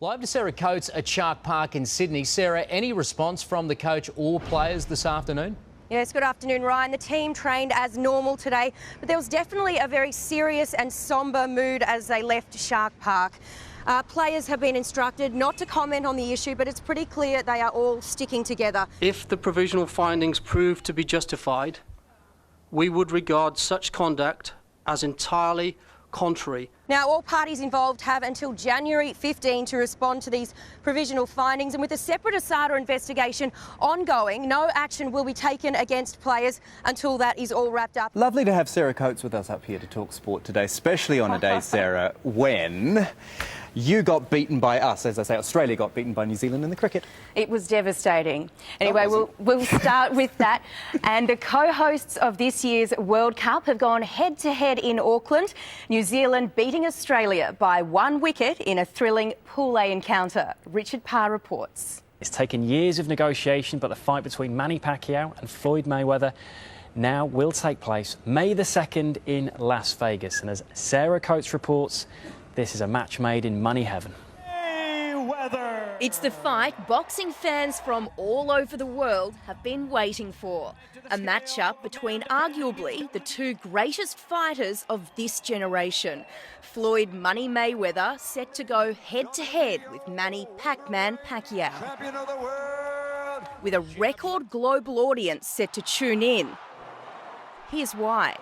Live to Sarah Coates at Shark Park in Sydney. Sarah, any response from the coach or players this afternoon? Yes, good afternoon, Ryan. The team trained as normal today, but there was definitely a very serious and sombre mood as they left Shark Park. Players have been instructed not to comment on the issue, but it's pretty clear they are all sticking together. If the provisional findings prove to be justified, we would regard such conduct as entirely contrary. Now, all parties involved have until January 15 to respond to these provisional findings, and with a separate ASADA investigation ongoing, no action will be taken against players until that is all wrapped up. Lovely to have Sarah Coates with us up here to talk sport today, especially on a day, Sarah, when you got beaten by us, as I say, Australia got beaten by New Zealand in the cricket. It was devastating. Anyway, we'll start with that. And the co-hosts of this year's World Cup have gone head-to-head in Auckland. New Zealand beating Australia by 1 wicket in a thrilling Pool A encounter. Richard Parr reports. It's taken years of negotiation, but the fight between Manny Pacquiao and Floyd Mayweather now will take place May the 2nd in Las Vegas. And as Sarah Coates reports, this is a match made in money heaven. It's the fight boxing fans from all over the world have been waiting for. A matchup between arguably the two greatest fighters of this generation. Floyd Money Mayweather set to go head-to-head with Manny Pac-Man Pacquiao. With a record global audience set to tune in. Here's why.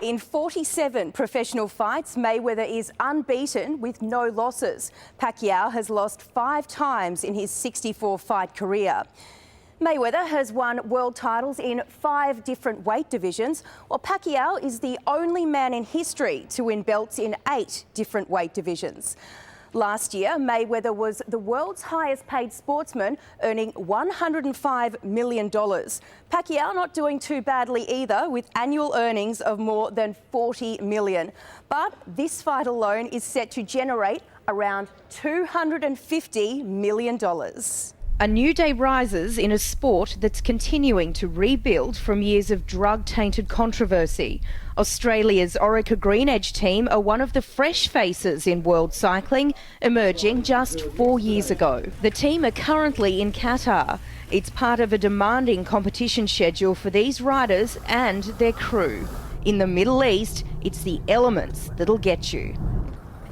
In 47 professional fights, Mayweather is unbeaten with no losses. Pacquiao has lost 5 times in his 64-fight career. Mayweather has won world titles in 5 different weight divisions, while Pacquiao is the only man in history to win belts in 8 different weight divisions. Last year, Mayweather was the world's highest paid sportsman, earning $105 million. Pacquiao not doing too badly either, with annual earnings of more than $40 million. But this fight alone is set to generate around $250 million. A new day rises in a sport that's continuing to rebuild from years of drug-tainted controversy. Australia's Orica Green Edge team are one of the fresh faces in world cycling, emerging just 4 years ago. The team are currently in Qatar. It's part of a demanding competition schedule for these riders and their crew. In the Middle East, it's the elements that'll get you.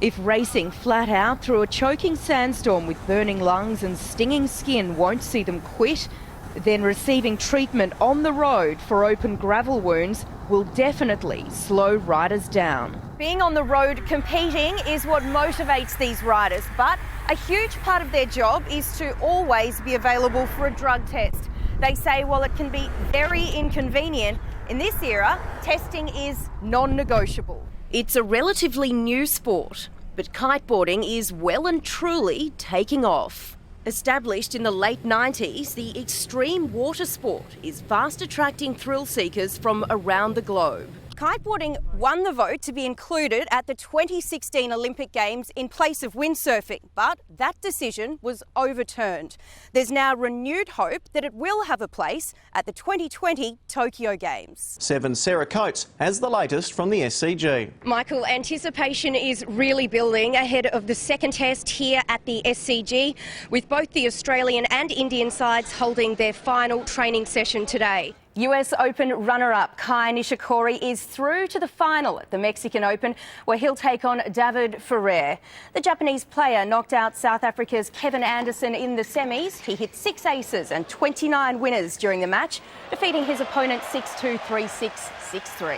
If racing flat out through a choking sandstorm with burning lungs and stinging skin won't see them quit, then receiving treatment on the road for open gravel wounds will definitely slow riders down. Being on the road competing is what motivates these riders, but a huge part of their job is to always be available for a drug test. They say while it can be very inconvenient, in this era, testing is non-negotiable. It's a relatively new sport, but kiteboarding is well and truly taking off. Established in the late 90s, the extreme water sport is fast attracting thrill seekers from around the globe. Kiteboarding won the vote to be included at the 2016 Olympic Games in place of windsurfing, but that decision was overturned. There's now renewed hope that it will have a place at the 2020 Tokyo Games. 7 Sarah Coates has the latest from the SCG. Michael, anticipation is really building ahead of the second test here at the SCG, with both the Australian and Indian sides holding their final training session today. US Open runner-up Kai Nishikori is through to the final at the Mexican Open, where he'll take on David Ferrer. The Japanese player knocked out South Africa's Kevin Anderson in the semis. He hit 6 aces and 29 winners during the match, defeating his opponent 6-2, 3-6, 6-3.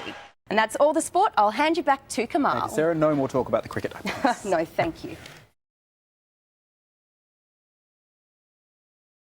And that's all the sport. I'll hand you back to Kamal. Thank you, Sarah. No more talk about the cricket. No, thank you.